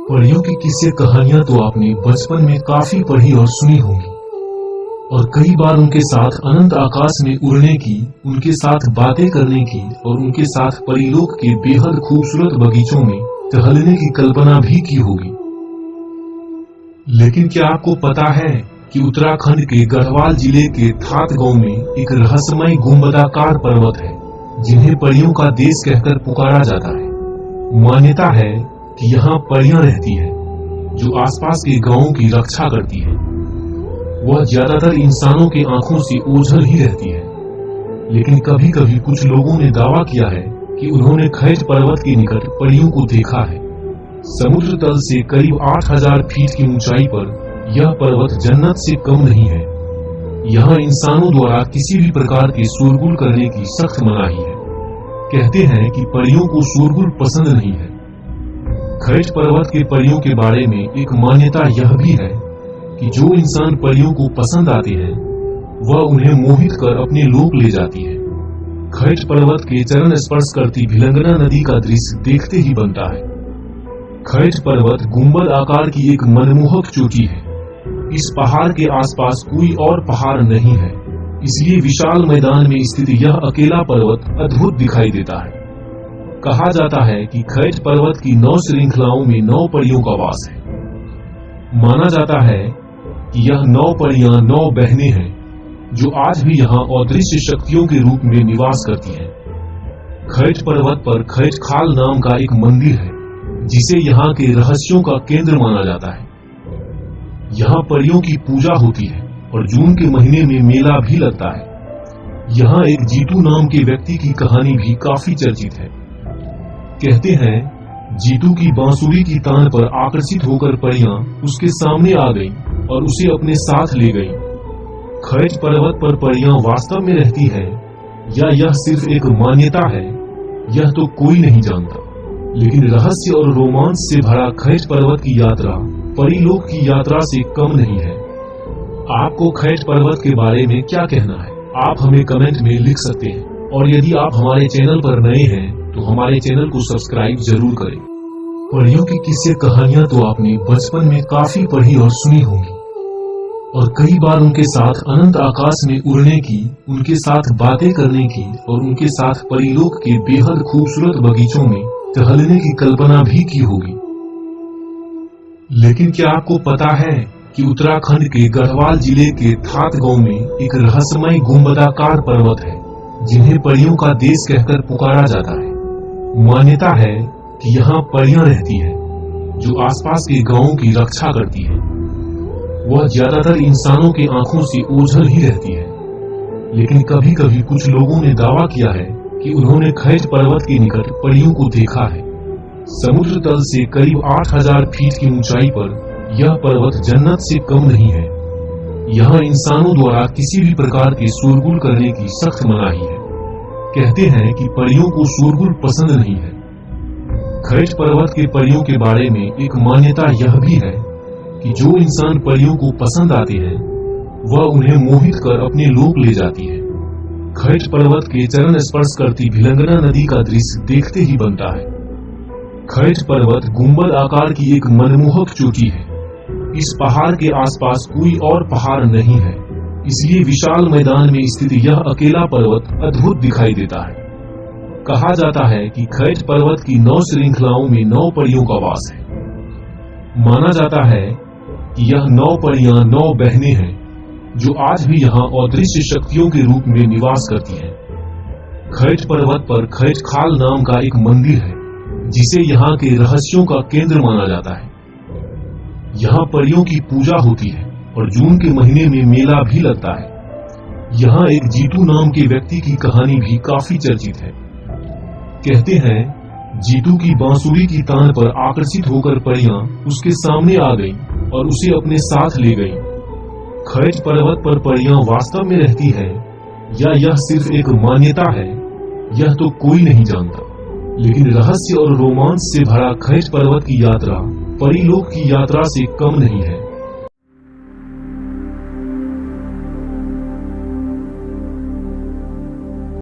परियों की किस्से कहानियां तो आपने बचपन में काफी पढ़ी और सुनी होंगी और कई बार उनके साथ अनंत आकाश में उड़ने की, उनके साथ बातें करने की और उनके साथ परीलोक के बेहद खूबसूरत बगीचों में टहलने की कल्पना भी की होगी। लेकिन क्या आपको पता है कि उत्तराखंड के गढ़वाल जिले के थात गांव में एक रहस्यमय गुंबदाकार पर्वत है जिन्हें परियों का देश कहकर पुकारा जाता है। मान्यता है कि यहाँ परियां रहती हैं जो आसपास के गांवों की रक्षा करती है। वह ज्यादातर इंसानों के आंखों से ओझल ही रहती है, लेकिन कभी कभी कुछ लोगों ने दावा किया है कि उन्होंने खैट पर्वत के निकट परियों को देखा है। समुद्र तल से करीब 8000 फीट की ऊंचाई पर यह पर्वत जन्नत से कम नहीं है। यहाँ इंसानों द्वारा किसी भी प्रकार के शोरगुल करने की सख्त मनाही है। कहते हैं कि परियों को शोरगुल पसंद नहीं है। खैट पर्वत के परियों के बारे में एक मान्यता यह भी है कि जो इंसान परियों को पसंद आते हैं वह उन्हें मोहित कर अपने लोक ले जाती है। खैट पर्वत के चरण स्पर्श करती भिलंगना नदी का दृश्य देखते ही बनता है। खैट पर्वत गुंबद आकार की एक मनमोहक चोटी है। इस पहाड़ के आसपास कोई और पहाड़ नहीं है, इसलिए विशाल मैदान में स्थित यह अकेला पर्वत अद्भुत दिखाई देता है। कहा जाता है कि खैट पर्वत की 9 श्रृंखलाओं में 9 परियों का वास है। माना जाता है कि यह 9 परियां 9 बहनें हैं जो आज भी यहाँ अदृश्य शक्तियों के रूप में निवास करती हैं। खैट पर्वत पर खैट खाल नाम का एक मंदिर है जिसे यहाँ के रहस्यों का केंद्र माना जाता है। यहाँ परियों की पूजा होती है और जून के महीने में मेला भी लगता है। यहाँ एक जीतू नाम के व्यक्ति की कहानी भी काफी चर्चित है। कहते हैं जीतू की बांसुरी की तान पर आकर्षित होकर परियां उसके सामने आ गईं और उसे अपने साथ ले गईं। खैट पर्वत पर परियां वास्तव में रहती हैं या यह सिर्फ एक मान्यता है, यह तो कोई नहीं जानता। लेकिन रहस्य और रोमांच से भरा खैट पर्वत की यात्रा परीलोक की यात्रा से कम नहीं है। आपको खैट पर्वत के बारे में क्या कहना है? आप हमें कमेंट में लिख सकते हैं और यदि आप हमारे चैनल पर नए हैं तो हमारे चैनल को सब्सक्राइब जरूर करें। परियों की किस्से कहानियां तो आपने बचपन में काफी पढ़ी और सुनी होंगी और कई बार उनके साथ अनंत आकाश में उड़ने की, उनके साथ बातें करने की और उनके साथ परीलोक के बेहद खूबसूरत बगीचों में टहलने की कल्पना भी की होगी। लेकिन क्या आपको पता है कि उत्तराखंड के गढ़वाल जिले के थात गांव में एक रहस्यमय गुंबदाकार पर्वत है जिन्हें परियों का देश कहकर पुकारा जाता है। मान्यता है कि यहाँ परियां रहती हैं जो आसपास के गांवों की रक्षा करती हैं। वह ज्यादातर इंसानों के आंखों से ओझल ही रहती है, लेकिन कभी कभी कुछ लोगों ने दावा किया है कि उन्होंने खैट पर्वत के निकट परियों को देखा है। समुद्र तल से करीब 8000 फीट की ऊंचाई पर यह पर्वत जन्नत से कम नहीं है। यहाँ इंसानों द्वारा किसी भी प्रकार के शोरगुल करने की सख्त मनाही है। कहते हैं कि परियों को शोरगुल पसंद नहीं है। खैट पर्वत के परियों के बारे में एक मान्यता यह भी है कि जो इंसान परियों को पसंद आते हैं वह उन्हें मोहित कर अपने लोक ले जाती है। खैट पर्वत के चरण स्पर्श करती भिलंगना नदी का दृश्य देखते ही बनता है। खैट पर्वत गुंबद आकार की एक मनमोहक चोटी है। इस पहाड़ के आसपास कोई और पहाड़ नहीं है, इसलिए विशाल मैदान में स्थित यह अकेला पर्वत अद्भुत दिखाई देता है। कहा जाता है कि खैट पर्वत की 9 श्रृंखलाओं में 9 परियों का वास है। माना जाता है कि यह 9 परियां 9 बहनें हैं जो आज भी यहाँ अदृश्य शक्तियों के रूप में निवास करती हैं। खैट पर्वत पर खैट खाल नाम का एक मंदिर है जिसे यहाँ के रहस्यों का केंद्र माना जाता है। यहाँ परियों की पूजा होती है और जून के महीने में मेला भी लगता है। यहाँ एक जीतू नाम के व्यक्ति की कहानी भी काफी चर्चित है। कहते हैं जीतू की बांसुरी की तान पर आकर्षित होकर परियां उसके सामने आ गईं और उसे अपने साथ ले गईं। खैट पर्वत पर परियां वास्तव में रहती हैं या यह सिर्फ एक मान्यता है, यह तो कोई नहीं जानता। लेकिन रहस्य और रोमांच से भरा खैट पर्वत की यात्रा परीलोक की यात्रा से कम नहीं है।